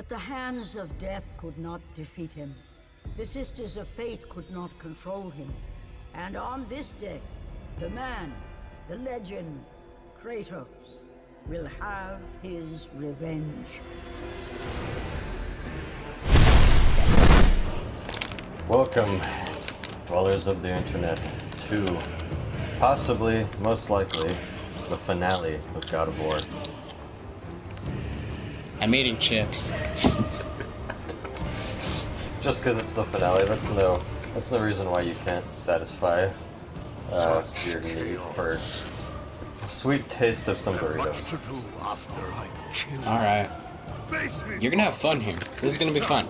But the hands of death could not defeat him. The Sisters of Fate could not control him. And on this day, the man, the legend, Kratos, will have his revenge. Welcome, dwellers of the internet, to possibly, most likely, the finale of God of War. I'm eating chips. Just because it's the finale, that's no reason why you can't satisfy your need for a sweet taste of some burritos. Alright. You're gonna have fun here. This is gonna be fun.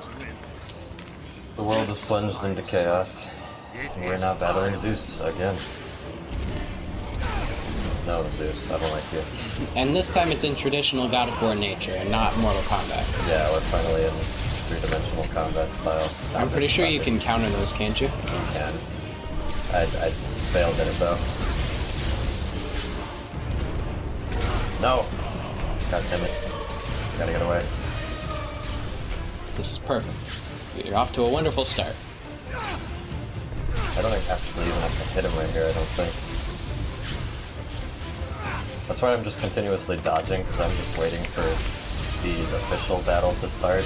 The world is plunged into chaos, and we're now battling Zeus again. No, Zeus, I don't like you. And this time it's in traditional God of War nature and not Mortal Kombat. Yeah, we're finally in three-dimensional combat style. I'm pretty sure you can counter those, can't you? You can. I failed at it though. No! God damn it. Gotta get away. This is perfect. You're off to a wonderful start. I don't actually even have to hit him right here, I don't think. That's why I'm just continuously dodging, because I'm just waiting for the official battle to start.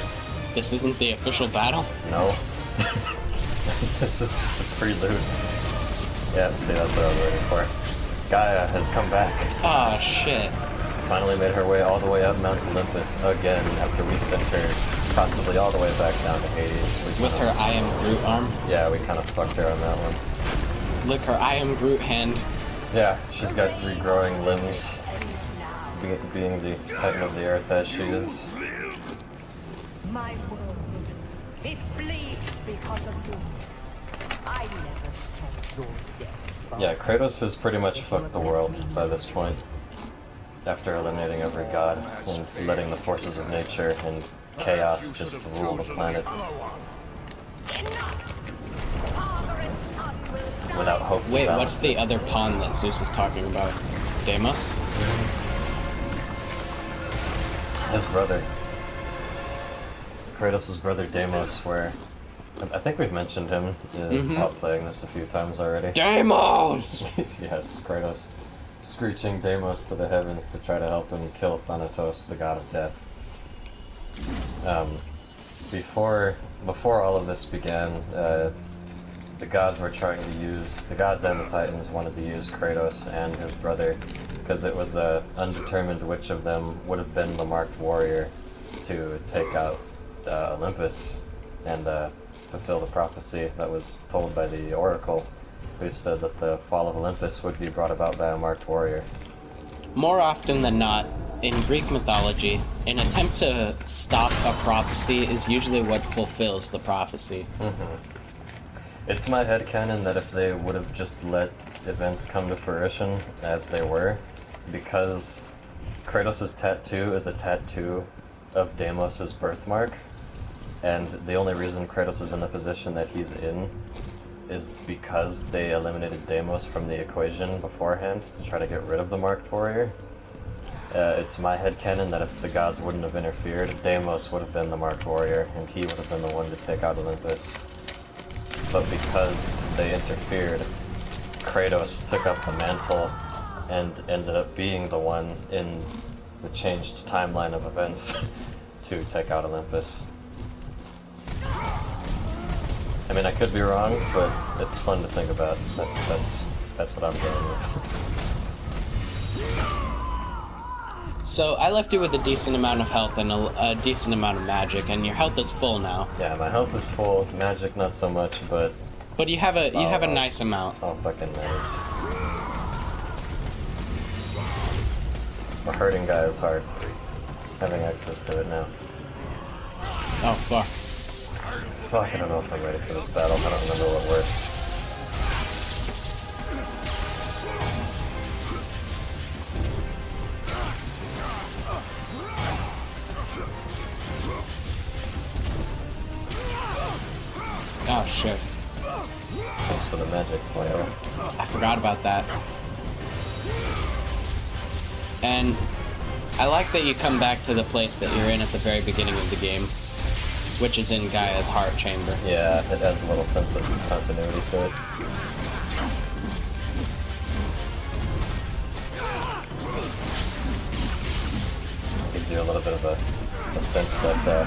This isn't the official battle? No. This is just a prelude. Yeah, see, that's what I was waiting for. Gaia has come back. Oh, shit. Finally made her way all the way up Mount Olympus again after we sent her possibly all the way back down to Hades. With her I am Groot arm? Yeah, we kind of fucked her on that one. Look, her I am Groot hand. Yeah, she's got regrowing limbs, being the titan of the earth as she is. My world, it bleeds because of you. I never saw your death. Yeah, Kratos has pretty much fucked the world by this point. After eliminating every god and letting the forces of nature and chaos just rule the planet. Without hope. Wait, what's the other pawn that Zeus is talking about? Deimos? His brother. Kratos' brother Deimos, where I think we've mentioned him while playing this a few times already. Deimos! Yes, Kratos. Screeching Deimos to the heavens to try to help him kill Thanatos, the god of death. Before all of this began, the gods were trying to use, the gods and the titans wanted to use Kratos and his brother, because it was undetermined which of them would have been the marked warrior to take out Olympus and fulfill the prophecy that was told by the oracle, who said that the fall of Olympus would be brought about by a marked warrior. More often than not, in Greek mythology, an attempt to stop a prophecy is usually what fulfills the prophecy. It's my headcanon that if they would have just let events come to fruition as they were, because Kratos' tattoo is a tattoo of Deimos' birthmark, and the only reason Kratos is in the position that he's in is because they eliminated Deimos from the equation beforehand to try to get rid of the marked warrior. It's my headcanon that if the gods wouldn't have interfered, Deimos would have been the marked warrior, and he would have been the one to take out Olympus. But because they interfered, Kratos took up the mantle and ended up being the one in the changed timeline of events to take out Olympus. I mean, I could be wrong, but it's fun to think about. That's what I'm going with. So, I left you with a decent amount of health and a decent amount of magic, and your health is full now. Yeah, my health is full, magic not so much, but... But you have a nice amount. Oh, fucking nice. A hurting guy is hard. Having access to it now. Oh, fuck. Fuck, I don't know if I'm ready for this battle. I don't remember what works. Oh, shit. Thanks for the magic, player. I forgot about that. And I like that you come back to the place that you're in at the very beginning of the game, which is in Gaia's heart chamber. Yeah, it adds a little sense of continuity to it. Gives you a little bit of a sense that,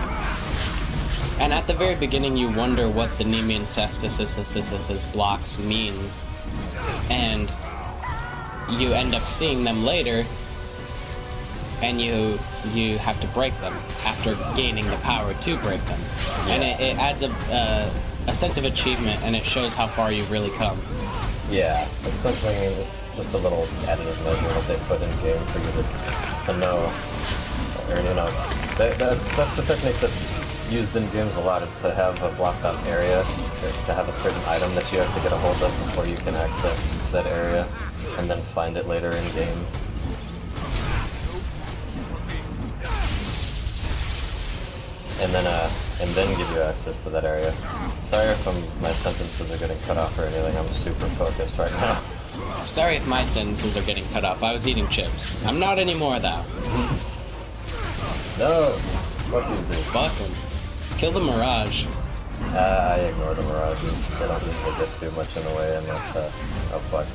And at the very beginning, you wonder what the Nemean Cestus blocks means, and you end up seeing them later, and you have to break them after gaining the power to break them. And it adds a sense of achievement, and it shows how far you've really come. yeah, it's something, it's just a little additive measure that they put in game for you to know, or you know, that's the technique that's used in games a lot, is to have a blocked out area, or to have a certain item that you have to get a hold of before you can access said area, and then find it later in game. And then give you access to that area. Sorry if my sentences are getting cut off or anything, I'm super focused right now. Sorry if my sentences are getting cut off. I was eating chips. I'm not anymore, though. No! Fuck you, Z. Fuck him. Kill the Mirage. I ignore the mirages. They don't usually get too much in the way unless, oh fuck.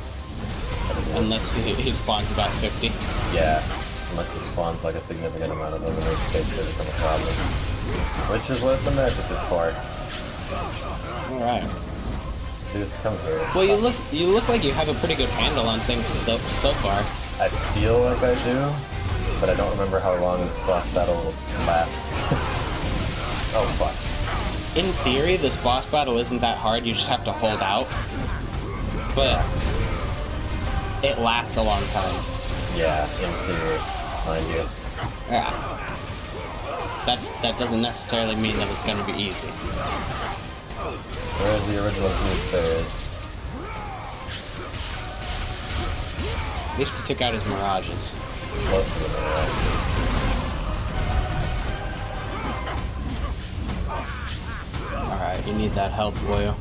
Unless he spawns about 50. Yeah, unless it spawns like a significant amount of them, in which case they become a problem. Which is what the magic is for. Alright. Zeus, come here. Well, you look like you have a pretty good handle on things so far. I feel like I do, but I don't remember how long this boss battle lasts. Oh fuck. In theory, this boss battle isn't that hard, you just have to hold out. But it lasts a long time. Yeah, in theory, mind you. Yeah. That doesn't necessarily mean that it's gonna be easy. Where's the original Zeus phase? At least he took out his mirages. Close to the mirage. Alright, you need that help, boyo.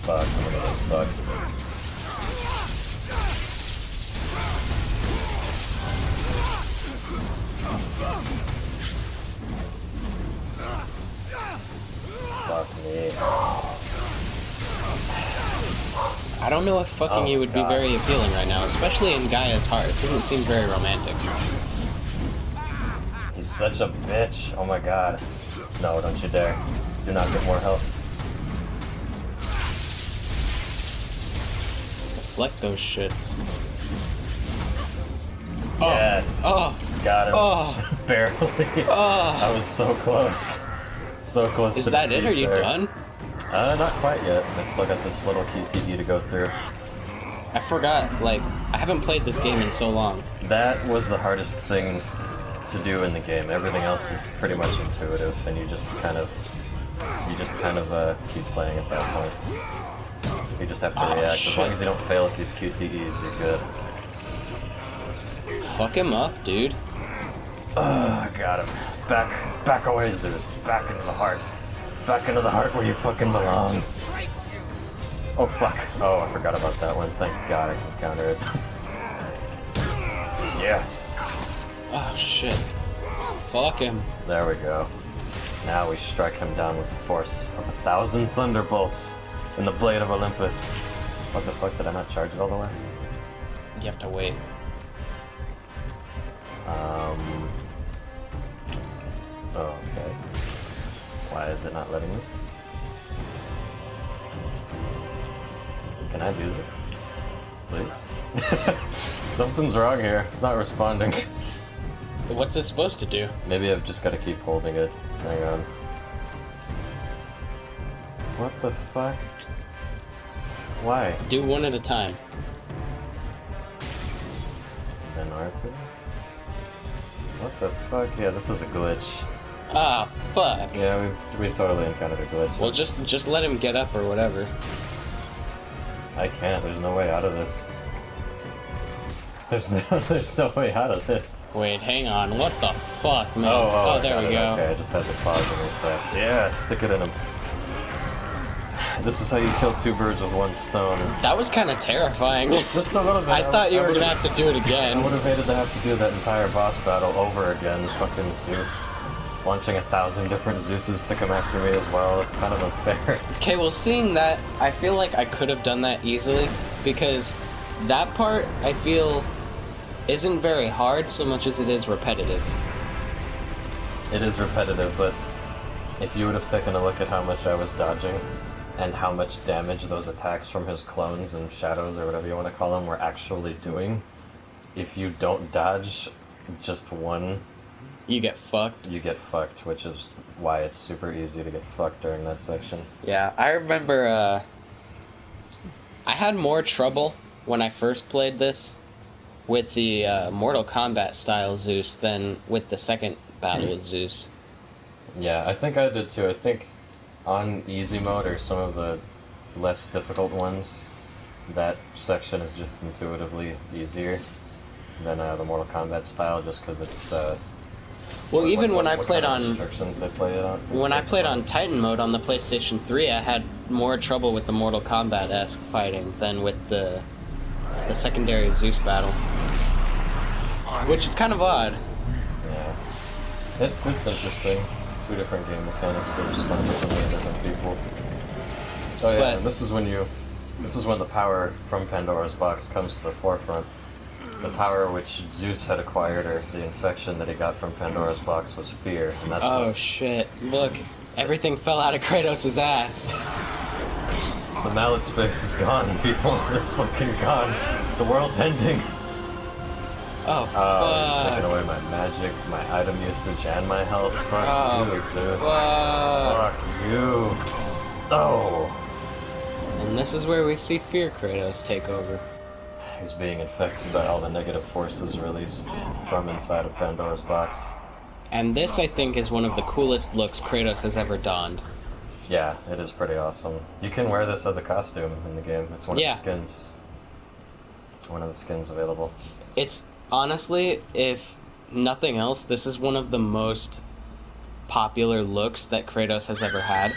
Fuck, I'm gonna get fucked. Fuck me. I don't know if fucking you would be very appealing right now, especially in Gaia's heart. It doesn't seem very romantic. He's such a bitch. Oh my god. No, don't you dare. Do not get more help. Deflect those shits. Oh. Yes. Oh. Got him. Oh. Barely. Oh. I was so close. So close. Is to that it? defeat Are you there. done? Not quite yet. I still got this little QTE to go through. I forgot, like, I haven't played this game in so long. That was the hardest thing to do in the game. Everything else is pretty much intuitive, and you just kind of keep playing at that point. You just have to react. Shit. As long as you don't fail at these QTEs, you're good. Fuck him up, dude. Got him. Back away, Zeus. Back into the heart. Back into the heart where you fucking belong. Oh fuck. Oh, I forgot about that one. Thank God I can counter it. Yes. Oh shit. Fuck him. There we go. Now we strike him down with the force of 1,000 thunderbolts in the blade of Olympus. What the fuck, did I not charge it all the way? You have to wait. Oh, okay. Why is it not letting me? Can I do this? Please? Something's wrong here. It's not responding. What's it supposed to do? Maybe I've just got to keep holding it. Hang on. What the fuck? Why? Do one at a time. Then R2? What the fuck? Yeah, this is a glitch. Ah, fuck. Yeah, we've totally encountered a glitch. Well, just let him get up or whatever. I can't. There's no way out of this. There's no way out of this. Wait, hang on. What the fuck, man? Oh, there we go. Okay, I just had to pause and refresh. Yeah, stick it in him. This is how you kill two birds with one stone. That was kind of terrifying. Just a little bit. I thought you were would've- gonna have to do it I again. would have hated to have to do that entire boss battle over again. Fucking Zeus. Launching 1,000 different Zeuses to come after me as well. It's kind of unfair. Okay, well, seeing that, I feel like I could have done that easily, because that part, I feel, isn't very hard so much as it is repetitive. It is repetitive, but if you would have taken a look at how much I was dodging, and how much damage those attacks from his clones and shadows, or whatever you want to call them, were actually doing, if you don't dodge just one, You get fucked. you get fucked, which is why it's super easy to get fucked during that section. Yeah, I remember, I had more trouble when I first played this with the Mortal Kombat style Zeus than with the second battle with Zeus. Yeah, I think I did too. I think on easy mode, or some of the less difficult ones, that section is just intuitively easier than the Mortal Kombat style, just because it's... Well, even when I what played kind of on... restrictions they play it on. When I played on Titan mode on the PlayStation 3, I had more trouble with the Mortal Kombat-esque fighting than with the secondary Zeus battle. Which is kind of odd. Yeah. It's interesting. Two different game mechanics that are just fun for so many different people. Oh yeah, But- and this is when the power from Pandora's box comes to the forefront. The power which Zeus had acquired, or the infection that he got from Pandora's box, was fear, and that's Oh what's... shit, look, everything fell out of Kratos' ass. The mallet space is gone, people. It's fucking gone. The world's ending. Oh, Oh, he's taking fuck. away my magic, my item usage, and my health. Fuck Oh, you, Zeus. fuck. Fuck you. Oh. And this is where we see Fear Kratos take over. He's being infected by all the negative forces released from inside of Pandora's box. And this, I think, is one of the coolest looks Kratos has ever donned. Yeah, it is pretty awesome. You can wear this as a costume in the game. It's one of Yeah. the skins. One of the skins available. It's, honestly, if nothing else, this is one of the most popular looks that Kratos has ever had.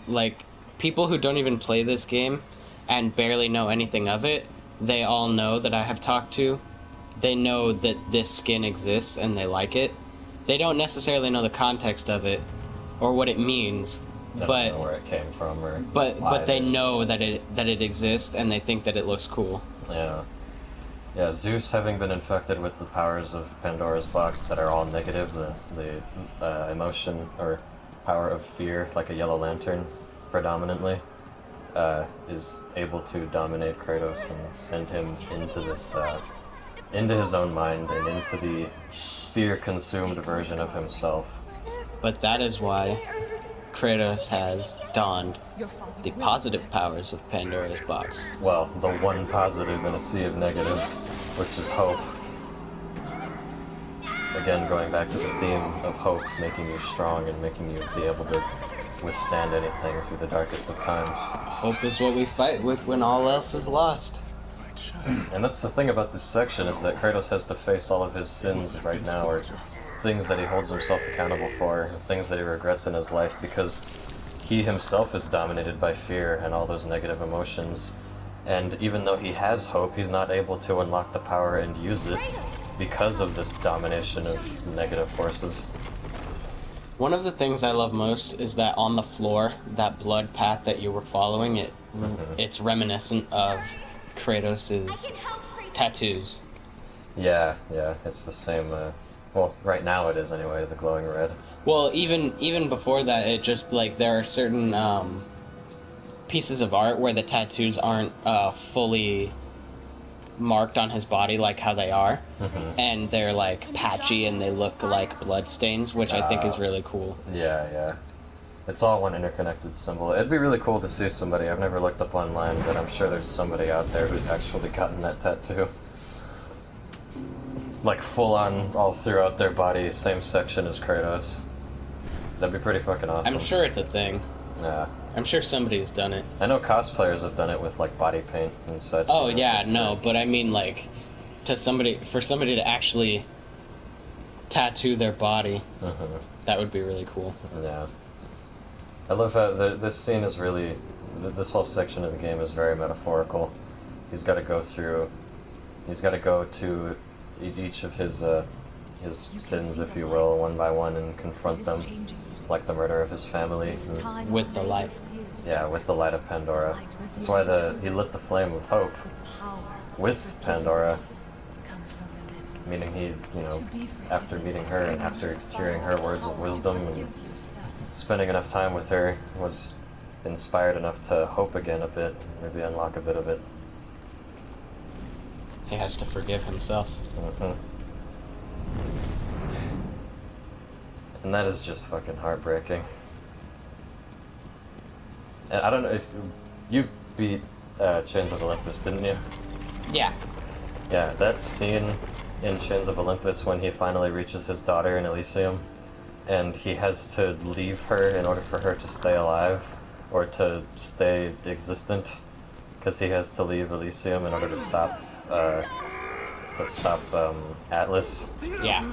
Like, people who don't even play this game and barely know anything of it, they all know that I have talked to. They know that this skin exists and they like it. They don't necessarily know the context of it or what it means, I don't but know where it came from or but why they it is. know that it exists and they think that it looks cool. Yeah. Yeah, Zeus having been infected with the powers of Pandora's box that are all negative, the emotion or power of fear, like a yellow lantern, predominantly, is able to dominate Kratos and send him into this, into his own mind and into the fear-consumed version of himself. But that is why Kratos has donned the positive powers of Pandora's box. Well, the one positive in a sea of negative, which is hope. Again, going back to the theme of hope, making you strong and making you be able to withstand anything through the darkest of times. Hope is what we fight with when all else is lost. And that's the thing about this section, is that Kratos has to face all of his sins right now, or things that he holds himself accountable for, things that he regrets in his life, because he himself is dominated by fear and all those negative emotions. And even though he has hope, he's not able to unlock the power and use it because of this domination of negative forces. One of the things I love most is that on the floor, that blood path that you were following, it's reminiscent of Kratos' tattoos. Yeah, it's the same, well, right now it is anyway, the glowing red. Well, even before that, it just, like, there are certain pieces of art where the tattoos aren't fully marked on his body like how they are, and they're, like, patchy and they look like blood stains, which I think is really cool. Yeah. It's all one interconnected symbol. It'd be really cool to see somebody, I've never looked up online, but I'm sure there's somebody out there who's actually gotten that tattoo. Like, full on, all throughout their body, same section as Kratos. That'd be pretty fucking awesome. I'm sure it's a thing. Yeah. I'm sure somebody's done it. I know cosplayers have done it with, like, body paint and such. Oh, you know, yeah, just no, but I mean, like, for somebody to actually tattoo their body, that would be really cool. Yeah. I love how this scene is really, this whole section of the game is very metaphorical. He's got to go through, he's got to go to each of his sins, if you will, one by one, and confront them, like the murder of his family. With the light. Yeah, with the light of Pandora. That's why he lit the flame of hope with Pandora, meaning he, you know, after meeting her and after hearing her words of wisdom and spending enough time with her, was inspired enough to hope again a bit, maybe unlock a bit of it. He has to forgive himself. And that is just fucking heartbreaking. And I don't know if you beat Chains of Olympus, didn't you? Yeah. Yeah, that scene in Chains of Olympus when he finally reaches his daughter in Elysium, and he has to leave her in order for her to stay alive, or to stay existent, because he has to leave Elysium in order to stop Atlas. Yeah.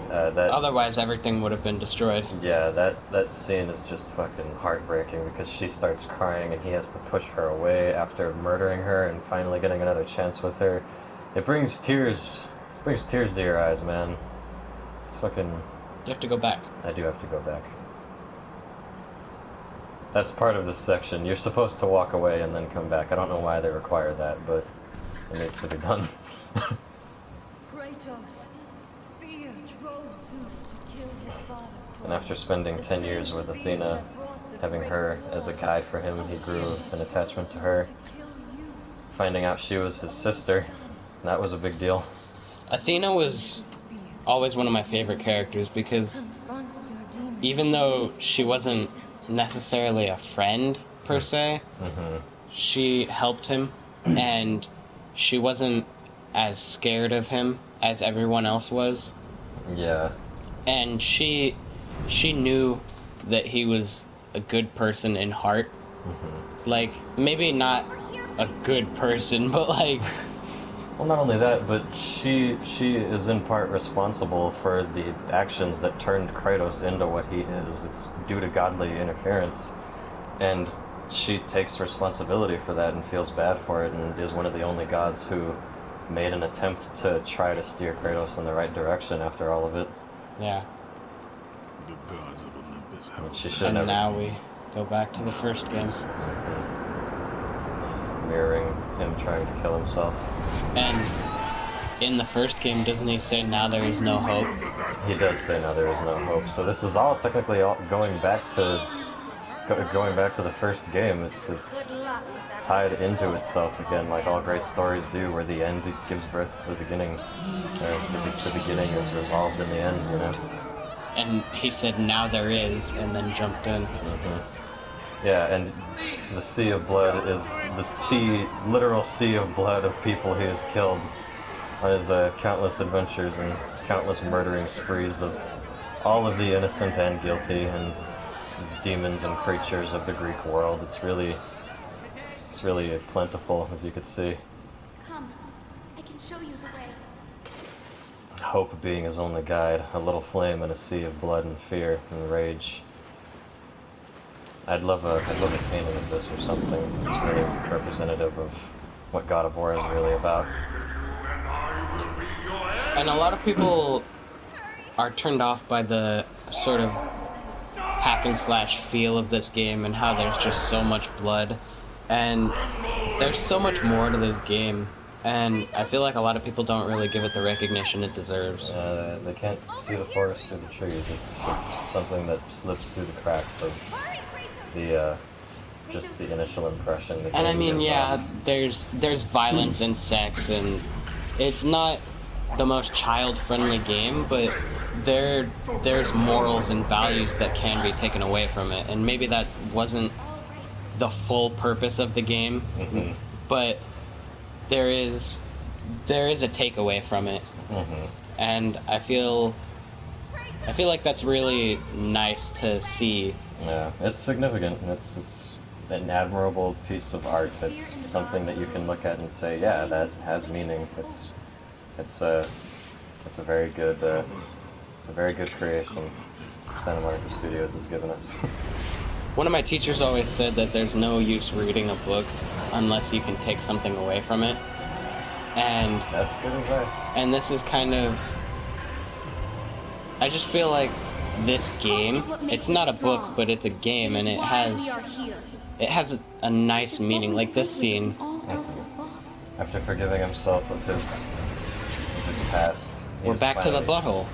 That Otherwise, everything would have been destroyed. Yeah, that scene is just fucking heartbreaking because she starts crying and he has to push her away after murdering her and finally getting another chance with her. It brings tears to your eyes, man. It's fucking... You have to go back. I do have to go back. That's part of this section. You're supposed to walk away and then come back. I don't know why they require that, but it needs to be done. Kratos, fear drove Zeus to kill his father. And after spending 10 years with Athena, having her as a guide for him, he grew an attachment to her. Finding out she was his sister, that was a big deal. Athena was always one of my favorite characters because even though she wasn't necessarily a friend per se, she helped him, and she wasn't as scared of him as everyone else was. Yeah. And she knew that he was a good person in heart. Like, maybe not a good person, but like... Well, not only that, but she is in part responsible for the actions that turned Kratos into what he is. It's due to godly interference. And she takes responsibility for that and feels bad for it, and is one of the only gods who made an attempt to try to steer Kratos in the right direction after all of it. Yeah. The gods of Olympus have She should And never... now we go back to the first game. Mirroring him trying to kill himself. And in the first game, doesn't he say, now there is no hope? He does say now there is no hope. So this is all technically going back to the first game. It's tied into itself again, like all great stories do, where the end gives birth to the beginning. The beginning is resolved in the end, you know. And he said, now there is, and then jumped in. Yeah, and the sea of blood is the literal sea of blood of people he has killed on his countless adventures and countless murdering sprees of all of the innocent and guilty and demons and creatures of the Greek world. It's really plentiful, as you could see. Come, I can show you the way. Hope being his only guide, a little flame in a sea of blood and fear and rage. I'd love a painting of this or something. It's really representative of what God of War is really about. And a lot of people are turned off by the sort of hack and slash feel of this game and how there's just so much blood. And there's so much more to this game. And I feel like a lot of people don't really give it the recognition it deserves. They can't see the forest through the trees. It's something that slips through the cracks of just the initial impression. And I mean, yeah, there's violence and sex, and it's not the most child-friendly game, but there's morals and values that can be taken away from it, and maybe that wasn't the full purpose of the game, but there is a takeaway from it, and I feel like that's really nice to see. Yeah, it's significant. It's an admirable piece of art. It's something that you can look at and say, yeah, that has meaning. It's a very good creation. Santa Monica Studios has given us. One of my teachers always said that there's no use reading a book unless you can take something away from it. And That's good advice. and this is kind of, I just feel like this game, it's not a book, but it's a game, and it has a nice meaning. Like this scene, All else is lost. After forgiving himself of his past, we're he's back to the finally- butthole.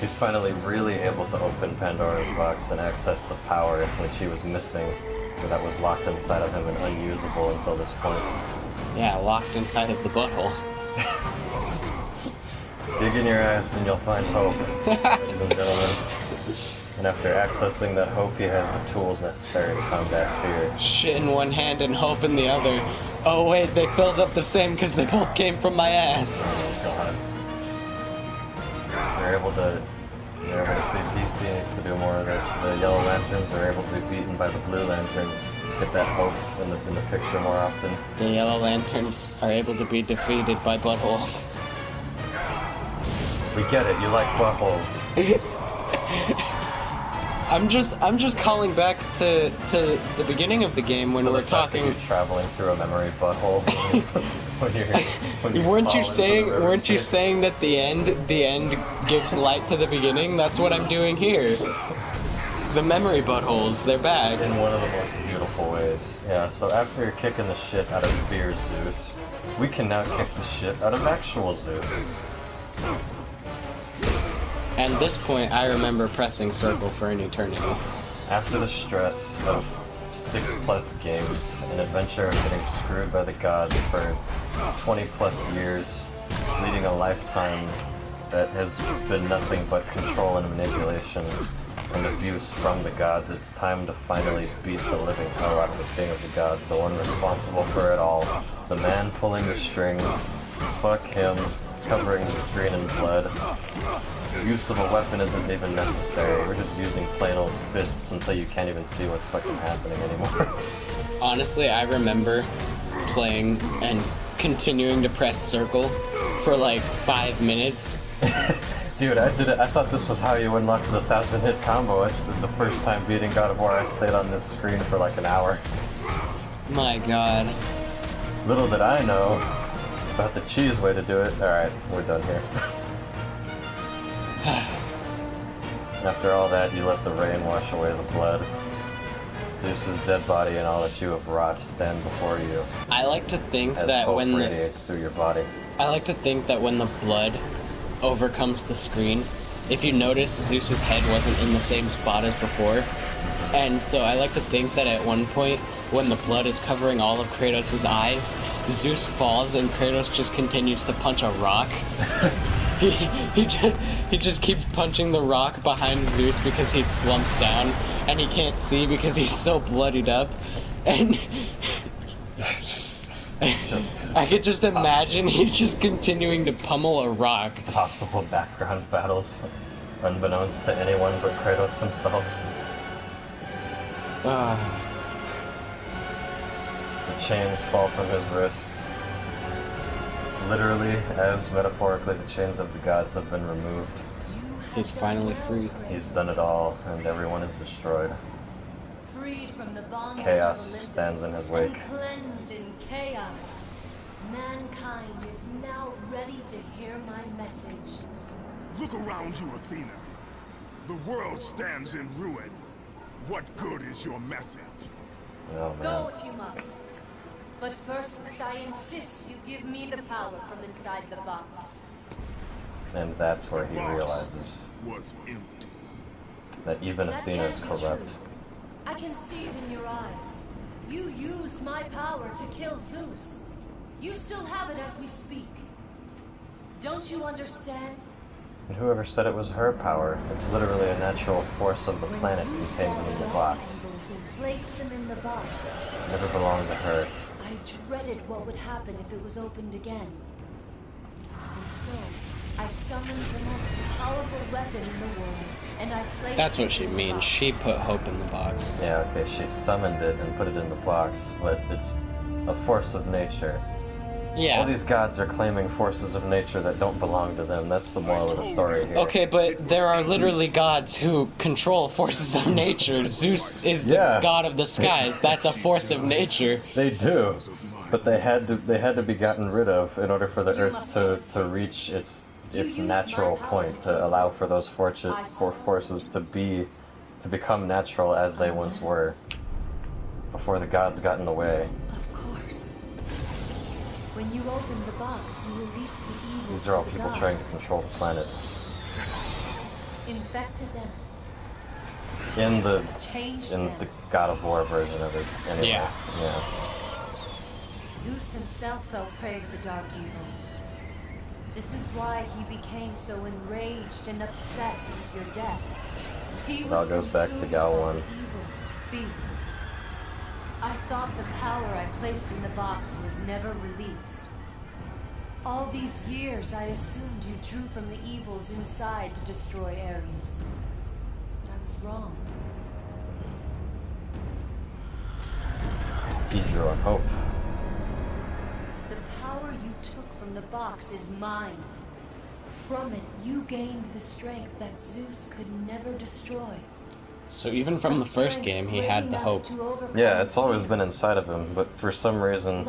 He's finally really able to open Pandora's box and access the power which he was missing, that was locked inside of him and unusable until this point. Yeah, locked inside of the butthole. Dig in your ass and you'll find hope, ladies and gentlemen. And after accessing that hope, he has the tools necessary to combat fear. Shit in one hand and hope in the other. Oh wait, they filled up the same because they both came from my ass. God. They're able to see DC needs to do more of this. The Yellow Lanterns are able to be beaten by the Blue Lanterns. Get that hope in the picture more often. The Yellow Lanterns are able to be defeated by buttholes. We get it, you like buttholes. I'm just calling back to the beginning of the game when So we're the fact that talking. you're traveling through a memory butthole when you Weren't fall you into saying? the river Weren't you Styx. saying that the end gives light to the beginning? That's what I'm doing here. The memory buttholes, they're back. In one of the most beautiful ways. Yeah, so after you're kicking the shit out of Fear Zeus, we can now kick the shit out of actual Zeus. And at this point, I remember pressing circle for an eternity. After the stress of 6+ games, an adventure of getting screwed by the gods for 20+ years, leading a lifetime that has been nothing but control and manipulation and abuse from the gods, it's time to finally beat the living hell out of the king of the gods, the one responsible for it all, the man pulling the strings. Fuck him, covering the screen in blood. Use of a weapon isn't even necessary. We're just using plain old fists until you can't even see what's fucking happening anymore. Honestly, I remember playing and continuing to press circle for like 5 minutes. Dude, I did it. I thought this was how you unlocked the 1,000-hit combo. The first time beating God of War, I stayed on this screen for like an hour. My god. Little did I know about the cheese way to do it. Alright, we're done here. After all that, you let the rain wash away the blood. Zeus's dead body and all that you have wrought stand before you, I like to think as that hope when the radiates through your body. blood overcomes the screen, if you notice, Zeus's head wasn't in the same spot as before. And so I like to think that at one point, when the blood is covering all of Kratos' eyes, Zeus falls and Kratos just continues to punch a rock. he just keeps punching the rock behind Zeus because he's slumped down and he can't see because he's so bloodied up. And I could just imagine he's just continuing to pummel a rock. Possible background battles, unbeknownst to anyone but Kratos himself. The chains fall from his wrists. Literally, as metaphorically, the chains of the gods have been removed. He's finally free. He's done it all, and everyone is destroyed. Freed from the bondage Chaos of Olympus stands in his wake. and cleansed in chaos. Mankind is now ready to hear my message. Look around you, Athena. The world stands in ruin. What good is your message? Oh Go man. if you must. But first, I insist you give me the power from inside the box. And that's where he Box realizes was empty. that even That Athena is can't be corrupt. true. I can see it in your eyes. You used my power to kill Zeus. You still have it as we speak. Don't you understand? And whoever said it was her power, it's literally a natural force of the When planet Zeus contained swallowed in the all box. angels and placed them in the box, It never belonged to her. I dreaded what would happen if it was opened again. And so, I summoned the most powerful weapon in the world, and I placed That's it what she in the means. box. She put hope in the box. Yeah, okay, she summoned it and put it in the box, but it's a force of nature. Yeah. All these gods are claiming forces of nature that don't belong to them. That's the moral of the story here. Okay, but there are literally gods who control forces of nature. Zeus is the Yeah. god of the skies. That's a force of nature. They do, but they had to be gotten rid of in order for the Earth to reach its natural point, to allow for those forces to become natural as they once were, before the gods got in the way. Of course. When you open the box, you release the evil. These are all people trying to control the planet. Infected them. In the Changed in them. the God of War version of it, anyway. Yeah. Zeus himself fell prey to the dark evils. This is why he became so enraged and obsessed with your death. He It was all goes back to consumed Gal by 1. evil fear. I thought the power I placed in the box was never released. All these years, I assumed you drew from the evils inside to destroy Ares. But I was wrong. He drew on hope. The power you took from the box is mine. From it, you gained the strength that Zeus could never destroy. So even from the first game, he had the hope. Yeah, it's always been inside of him, but for some reason,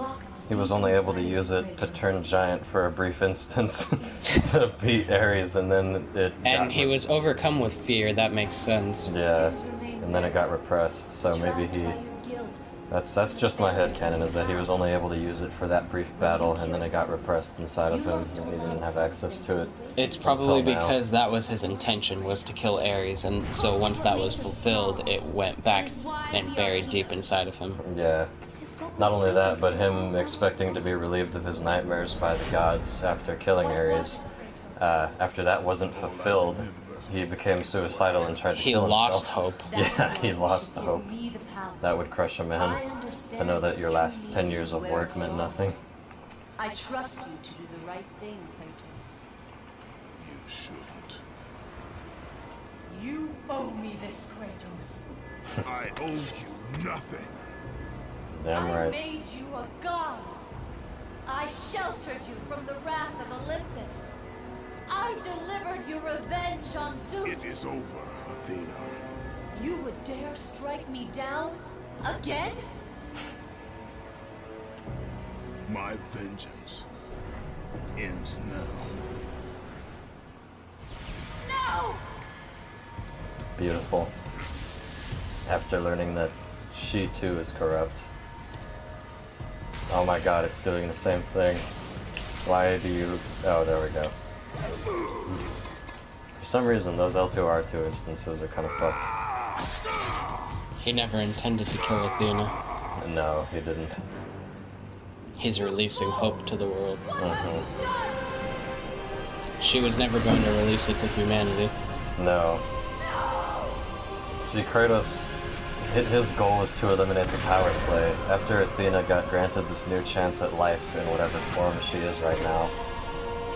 he was only able to use it to turn giant for a brief instance to beat Ares, and then And he was overcome with fear, that makes sense. Yeah, and then it got repressed, so maybe he... That's just my headcanon, is that he was only able to use it for that brief battle, and then it got repressed inside of him, and he didn't have access to it. It's probably until now. because that was his intention, was to kill Ares, and so once that was fulfilled, it went back and buried deep inside of him. Yeah. Not only that, but him expecting to be relieved of his nightmares by the gods after killing Ares. After that wasn't fulfilled, he became suicidal and tried to He kill himself. lost hope. Yeah, he lost hope. That would crush a man, to know that your last 10 years of work meant nothing. I trust you to do the right thing, Kratos. You shouldn't. You owe me this, Kratos. I owe you nothing. Damn I right. made you a god. I sheltered you from the wrath of Olympus. I delivered you revenge on Zeus. It is over, Athena. You would dare strike me down? Again? My vengeance ends now. No! Beautiful. After learning that she too is corrupt. Oh my god, it's doing the same thing. Why do you... Oh, there we go. For some reason, those L2R2 instances are kind of fucked. He never intended to kill Athena. No, he didn't. He's releasing hope to the world. Mhm. She was never going to release it to humanity. No. See, Kratos, his goal was to eliminate the power play. After Athena got granted this new chance at life in whatever form she is right now,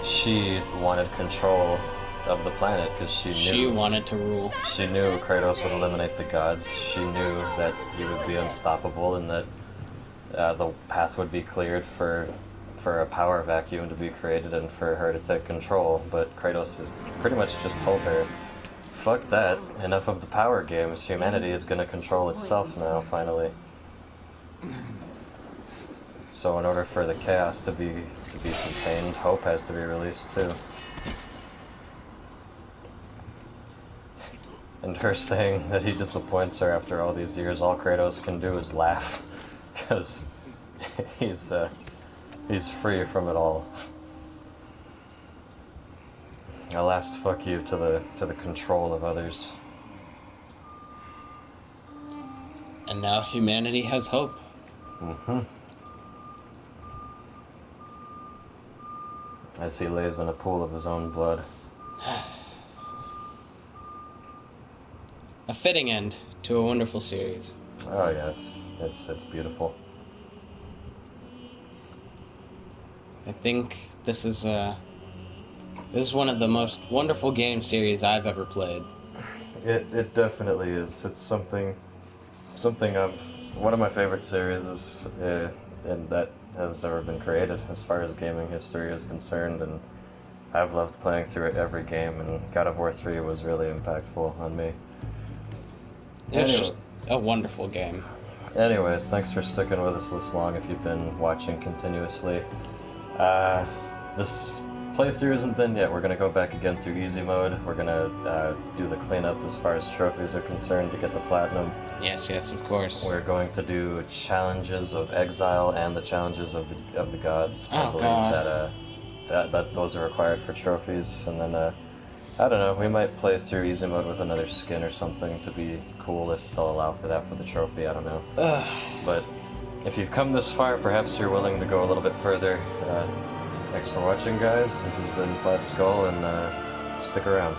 she wanted control of the planet because She wanted to rule. She knew Kratos would eliminate the gods. She knew that he would be unstoppable and that the path would be cleared for a power vacuum to be created and for her to take control. But Kratos has pretty much just told her, fuck that, enough of the power games. Humanity is going to control itself now, finally. So in order for the chaos to be contained, hope has to be released too. And her saying that he disappoints her after all these years, all Kratos can do is laugh, because he's free from it all. A last fuck you to the control of others. And now humanity has hope. Mm-hmm. As he lays in a pool of his own blood. A fitting end to a wonderful series. Oh yes, it's beautiful. I think this is one of the most wonderful game series I've ever played. It definitely is. It's something one of my favorite series is, and that has ever been created as far as gaming history is concerned, and I've loved playing through it every game, and God of War 3 was really impactful on me. It's just a wonderful game. Anyways, thanks for sticking with us this long if you've been watching continuously. This playthrough isn't done yet. We're going to go back again through easy mode. We're going to do the cleanup as far as trophies are concerned to get the platinum. Yes, of course. We're going to do challenges of exile and the challenges of the gods. I believe God. that those are required for trophies, and then I don't know, we might play through easy mode with another skin or something to be cool if they'll allow for that for the trophy, I don't know. But if you've come this far, perhaps you're willing to go a little bit further. Thanks for watching, guys. This has been PlatSkull, and stick around.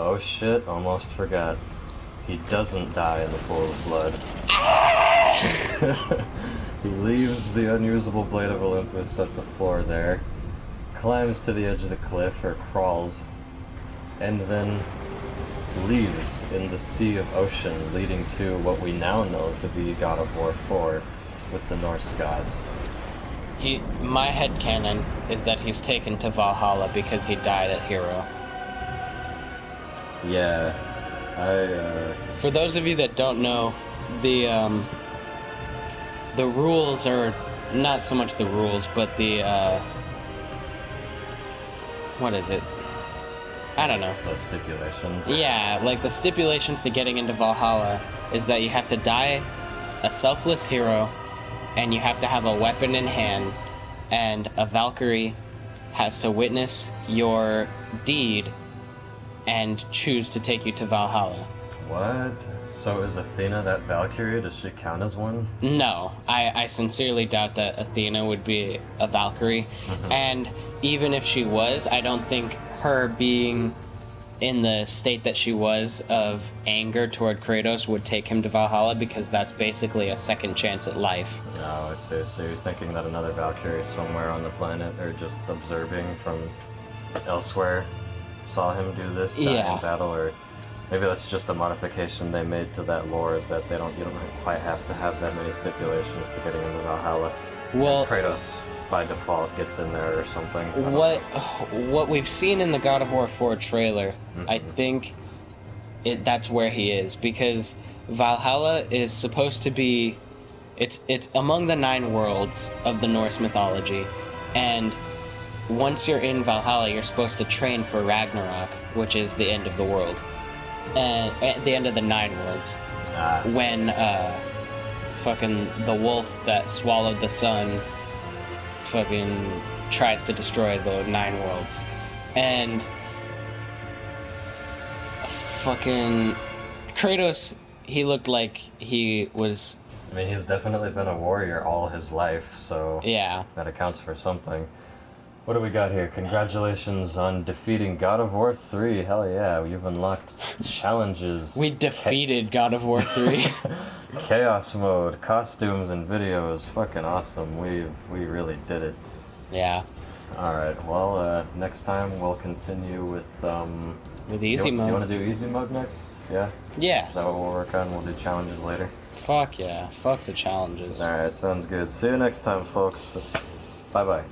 Oh shit, almost forgot. He doesn't die in the pool of blood. He leaves the unusable Blade of Olympus at the floor there, climbs to the edge of the cliff, or crawls, and then leaves in the sea of ocean, leading to what we now know to be God of War 4 with the Norse gods. My headcanon is that he's taken to Valhalla because he died at Hero. Yeah, For those of you that don't know, the rules are not so much the rules, but the what is it? I don't know. The stipulations. Yeah, like the stipulations to getting into Valhalla is that you have to die a selfless hero, and you have to have a weapon in hand, and a Valkyrie has to witness your deed and choose to take you to Valhalla. What? So is Athena that Valkyrie? Does she count as one? No, I sincerely doubt that Athena would be a Valkyrie. And even if she was, I don't think her being in the state that she was of anger toward Kratos would take him to Valhalla, because that's basically a second chance at life. Oh, I see. So you're thinking that another Valkyrie somewhere on the planet, or just observing from elsewhere, saw him do this die in battle, or maybe that's just a modification they made to that lore, is that you don't quite have to have that many stipulations to getting into Valhalla. Well, and Kratos by default gets in there or something. What we've seen in the God of War 4 trailer, I think that's where he is, because Valhalla is supposed to be it's among the 9 worlds of the Norse mythology, and once you're in Valhalla, you're supposed to train for Ragnarok, which is the end of the world. And at the end of the 9 worlds. When fucking the wolf that swallowed the sun fucking tries to destroy the 9 worlds. And fucking Kratos, he looked like he was... I mean, he's definitely been a warrior all his life, so yeah, that accounts for something. What do we got here? Congratulations on defeating God of War 3. Hell yeah, you've unlocked challenges. We defeated God of War 3. Chaos mode, costumes and videos. Fucking awesome. We really did it. Yeah. Alright, well, next time we'll continue with easy mode. You want to do easy mode next? Yeah? Yeah. Is that what we'll work on? We'll do challenges later? Fuck yeah. Fuck the challenges. Alright, sounds good. See you next time, folks. Bye-bye.